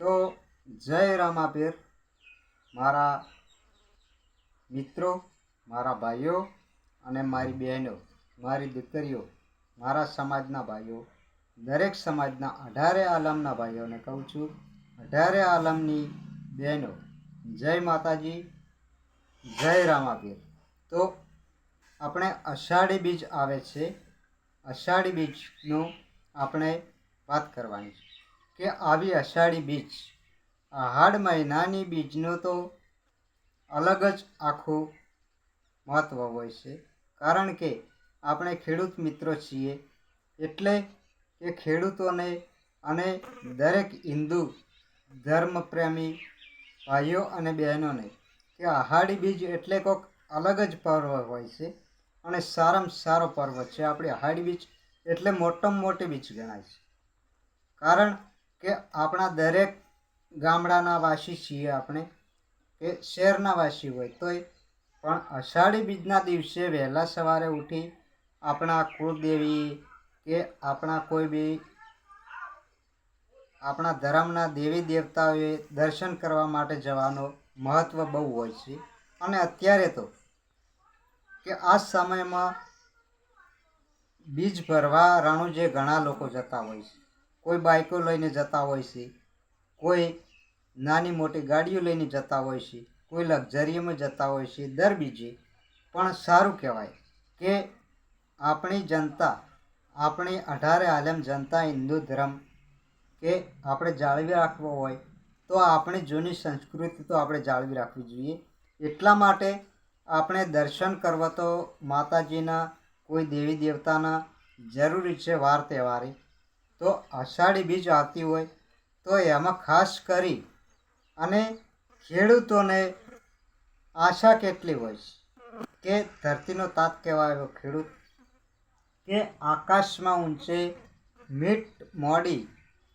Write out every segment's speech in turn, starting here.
તો જય રામાપીર મારા મિત્રો, મારા ભાઈઓ અને મારી બહેનો, મારી દીકરીઓ, મારા સમાજના ભાઈઓ, દરેક સમાજના 18 આલમના ભાઈઓને કહું છું, 18 આલમની બહેનો, જય માતાજી, જય રામાપીર. તો આપણે અષાઢી બીજ આવે છે. અષાઢી બીજનું આપણે વાત કરવાની છે કે આવી અષાઢી બીજ, આહાડ મહિનાની બીજનું તો અલગ જ આખું મહત્ત્વ હોય છે. કારણ કે આપણે ખેડૂત મિત્રો છીએ, એટલે કે ખેડૂતોને અને દરેક હિન્દુ ધર્મપ્રેમી ભાઈઓ અને બહેનોને કે આહાડી બીજ એટલે કોઈક અલગ જ પર્વ હોય છે અને સારામાં સારો પર્વ છે. આપણી આહાડી બીજ એટલે મોટામાં મોટી બીજ ગણાય છે. કારણ કે આપણા દરેક ગામડાના વાસી છીએ આપણે, કે શહેરના વાસી હોય તોય પણ અષાઢી બીજના દિવસે વહેલા સવારે ઉઠી આપણા કુળદેવી કે આપણા કોઈ બી આપણા ધર્મના દેવી દેવતાઓએ દર્શન કરવા માટે જવાનો મહત્ત્વ બહુ હોય છે. અને અત્યારે તો કે આ સમયમાં બીજ ભરવા રણુજે ઘણા લોકો જતા હોય છે. કોઈ બાઇકો લઈને જતા હોય છે, કોઈ નાની મોટી ગાડીઓ લઈને જતા હોય છે, કોઈ લક્ઝરીમાં જતા હોય છે દર બીજે. પણ સારું કહેવાય કે આપણી જનતા, આપણી 18 આલમ જનતા હિન્દુ ધર્મ કે આપણે જાળવી રાખવો હોય તો આપણી જૂની સંસ્કૃતિ તો આપણે જાળવી રાખવી જોઈએ. એટલા માટે આપણે દર્શન કરવા તો માતાજીના, કોઈ દેવી દેવતાના જરૂરી છે વાર તહેવારે. તો અષાઢી બીજ આવતી હોય તો એમાં ખાસ કરી અને ખેડૂતોને આશા કેટલી હોય છે કે ધરતીનો તાત કહેવાય ખેડૂત, કે આકાશમાં ઊંચે મીટ મોડી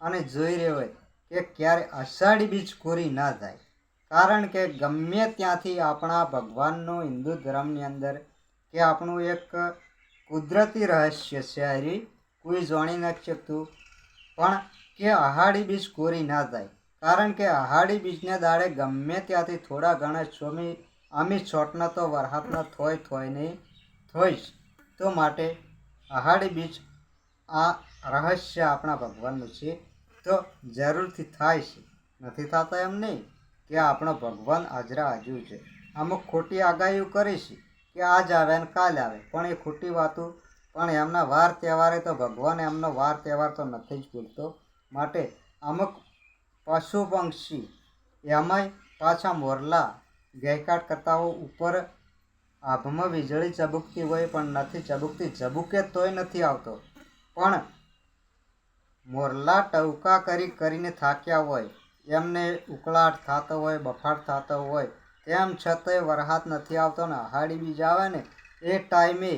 અને જોઈ રહ્યો હોય કે ક્યારે અષાઢી બીજ કોરી ના જાય. કારણ કે ગમે ત્યાંથી આપણા ભગવાનનો હિન્દુ ધર્મની અંદર કે આપણું એક કુદરતી રહસ્ય છે, હરી કોઈ જાણી નથી શકતું, પણ કે આહાડી બીજ કોરી ના જાય. કારણ કે આહાડી બીજને દાડે ગમે ત્યાંથી થોડા ઘણા ચોમી આમી છોટના તો વરહાતના થોય નહીં થોય જ. તો માટે આહાડી બીજ આ રહસ્ય આપણા ભગવાનનું છે. તો જરૂરથી થાય છે, નથી થતા એમ નહીં કે આપણો ભગવાન હાજરા હાજર છે. અમુક ખોટી આગાહીઓ કરે છે કે આજ આવે ને કાલ આવે, પણ એ ખોટી વાતો. પણ એમના વાર તહેવારે તો ભગવાન એમનો વાર તહેવાર તો નથી જ ભૂલતો. માટે અમુક પશુ પક્ષી એમાંય પાછા મોરલા ગહેકાટ કરતા હોય, ઉપર આભમાં વીજળી ચબૂકતી હોય પણ નથી ચબૂકતી, ઝબૂકે તોય નથી આવતો. પણ મોરલા ટવકા કરીને થાક્યા હોય, એમને ઉકળાટ થતો હોય, બફાટ થતો હોય, તેમ છતાંય વરસાદ નથી આવતો ને આહાડી બીજ આવે ને એ ટાઈમે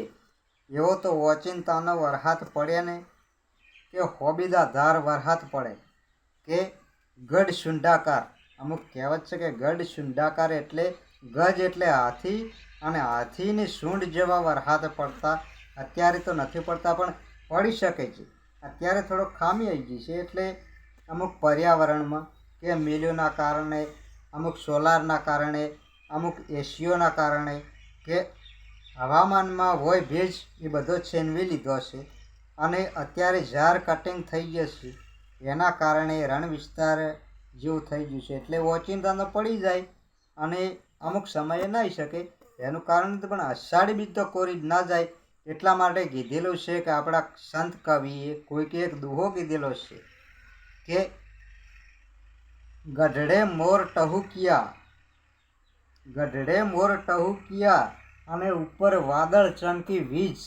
એવો તો ઓચિંતાનો વરસાદ પડે ને કે હોબીદા ધાર વરસાદ પડે કે ગઢ શુંડાકાર. અમુક કહેવત છે કે ગઢ શુંડાકાર એટલે ગજ એટલે હાથી, અને હાથીની સૂંઢ જેવા વરસાદ પડતા. અત્યારે તો નથી પડતા પણ પડી શકે છે. અત્યારે થોડો ખામી આવી ગઈ છે, એટલે અમુક પર્યાવરણમાં કે મિલોના કારણે, અમુક સોલારના કારણે, અમુક એસીઓના કારણે કે હવામાનમાં હોય ભેજ એ બધો છેનવી લીધો છે. અને અત્યારે ઝાર કટિંગ થઈ જશે એના કારણે રણ વિસ્તાર જેવું થઈ ગયું છે, એટલે ઓચિંતાનો પડી જાય અને અમુક સમયે ના આવી શકે. એનું કારણ તો પણ અષાઢી બીજ તો કોરી જ ના જાય. એટલા માટે કીધેલું છે કે આપણા સંત કવિએ કોઈકે એક દુહો કીધેલો છે કે ગઢડે મોર ટહુકિયા, ગઢડે મોર ટહુકિયા અને ઉપર વાદળ ચમકી વીજ.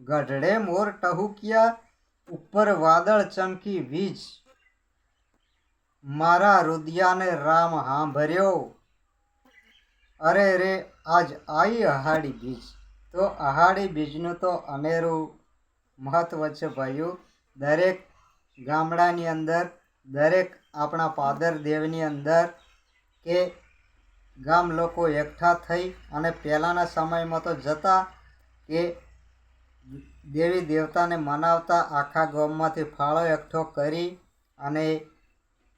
ગઢડે મોર ટહુકિયા ઉપર વાદળ ચમકી વીજ, મારા રુદિયાને રામ હાંભર્યો, અરે રે આજ આવી આહાડી બીજ. તો આહાડી બીજનું તો અનેરું મહત્ત્વ છે ભાઈઓ. દરેક ગામડાની અંદર, દરેક આપણા પાદર દેવની અંદર કે ગામ લોકો એકઠા થઈ અને પહેલાંના સમયમાં તો જતા કે દેવી દેવતાને મનાવતા, આખા ગામમાંથી ફાળો એકઠો કરી અને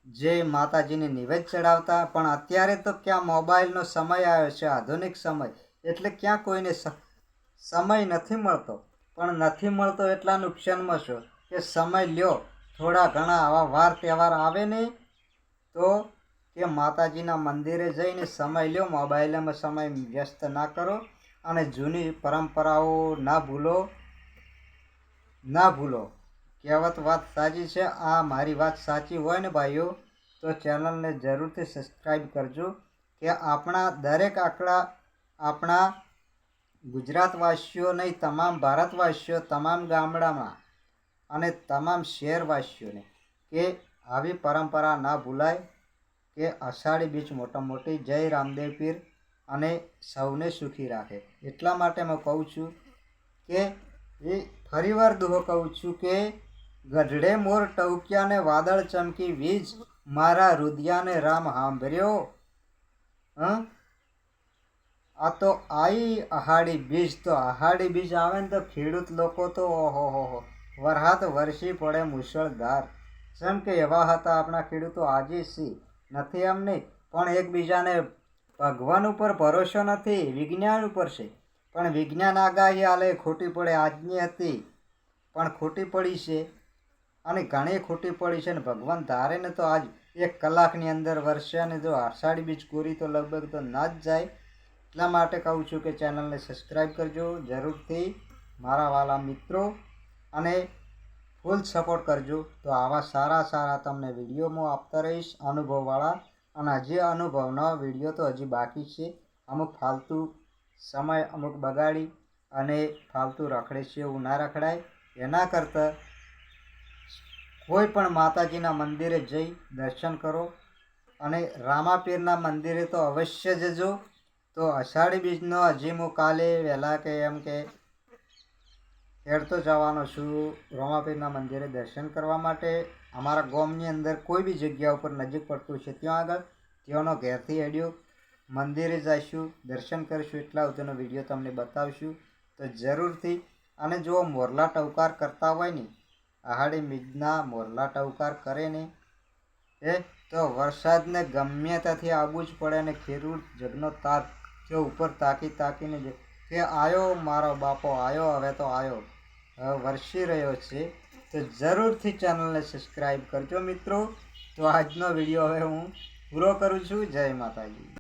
જે માતાજીને નિવેદ ચડાવતા. પણ અત્યારે તો ક્યાં મોબાઈલનો સમય આવ્યો છે, આધુનિક સમય, એટલે ક્યાં કોઈને સમય નથી મળતો. પણ નથી મળતો એટલા નુકસાનમાં છો કે સમય લ્યો, થોડા ઘણા આવા વાર તહેવાર આવે ને તો કે માતાજીના મંદિરે જઈને સમય લ્યો, મોબાઈલમાં સમય વ્યસ્ત ના કરો અને જૂની પરંપરાઓ ના ભૂલો. કહેવત વાત સાચી છે. આ મારી વાત સાચી હોય ને ભાઈઓ તો ચેનલને જરૂરથી સબસ્ક્રાઈબ કરજો કે આપણા ગુજરાતવાસીઓ નહીં, તમામ ભારતવાસીઓ, તમામ ગામડામાં અને તમામ શહેરવાસીઓને કે આવી પરંપરા ના ભૂલાય, કે અષાઢી બીજ મોટી જય રામદેવ પીર અને સૌને સુખી રાખે. એટલા માટે હું કહું છું કે એ ફરીવાર દુહો કહું છું કે ગઢડે મોર ટવક્યા ને વાદળ ચમકી વીજ, મારા રુદિયાને રામ સાંભળ્યો. આ તો આઈ અહાડી બીજ. તો અહાડી બીજ આવે ને તો ખેડૂત લોકો તો ઓહો વરસાદ વરસી પડે મુશળધાર. જેમ કે એવા હતા આપણા ખેડૂતો, આજે નથી એમ નહીં, પણ એકબીજાને ભગવાન ઉપર ભરોસો નથી, વિજ્ઞાન ઉપર છે. પણ વિજ્ઞાન આગાહી આલે ખોટી પડે. આજની હતી પણ ખોટી પડી છે અને ઘણી ખોટી પડી છે. ને ભગવાન ધારે ને તો આજ 1 કલાકની અંદર વરસે અને જો અષાઢી બીજ કોરી તો લગભગ તો ના જ જાય. એટલા માટે કહું છું કે ચેનલને સબસ્ક્રાઈબ કરજો જરૂરથી મારા વાલા મિત્રો, અને ફૂલ સપોર્ટ કરજો. તો આવા સારા તમને વિડીયોમાં આપતા રહીશ, અનુભવવાળા. અને હજી અનુભવના વિડીયો તો હજી બાકી છે. અમુક ફાલતુ સમય અમુક બગાડી અને ફાલતુ રખડે છે, એવું ના રખડાય. એના કરતાં કોઈ પણ માતાજીના મંદિરે જઈ દર્શન કરો અને રામાપીરના મંદિરે તો અવશ્ય જજો. તો અષાઢી બીજનો હજી હું કાલે વહેલા કે એમ કે હેડતો જવાનો છું રામાપીરના મંદિરે દર્શન કરવા માટે. અમારા ગામની અંદર કોઈ બી જગ્યા ઉપર નજીક પડતું છે ત્યાં આગળ, ત્યાંનો ઘેરથી હેડ્યો મંદિરે જઈશું, દર્શન કરીશું. એટલા સુધીનો વિડીયો તમને બતાવશું. તો જરૂરથી. અને જો મોરલા ટવકાર કરતા હોય ને, અહાડી બીજના મોરલા ટવકાર કરે ને તો વરસાદને ગમે ત્યાંથી આવવું જ પડે. અને ખેડૂત જગનો તાત જો ઉપર તાકીને કે આયો મારો બાપો આયો, હવે તો આયો, હવે વરસી રહ્યો છે. તો જરૂરથી ચેનલને સબસ્ક્રાઈબ કરજો મિત્રો. તો આજનો વિડીયો હવે હું પૂરો કરું છું. જય માતાજી.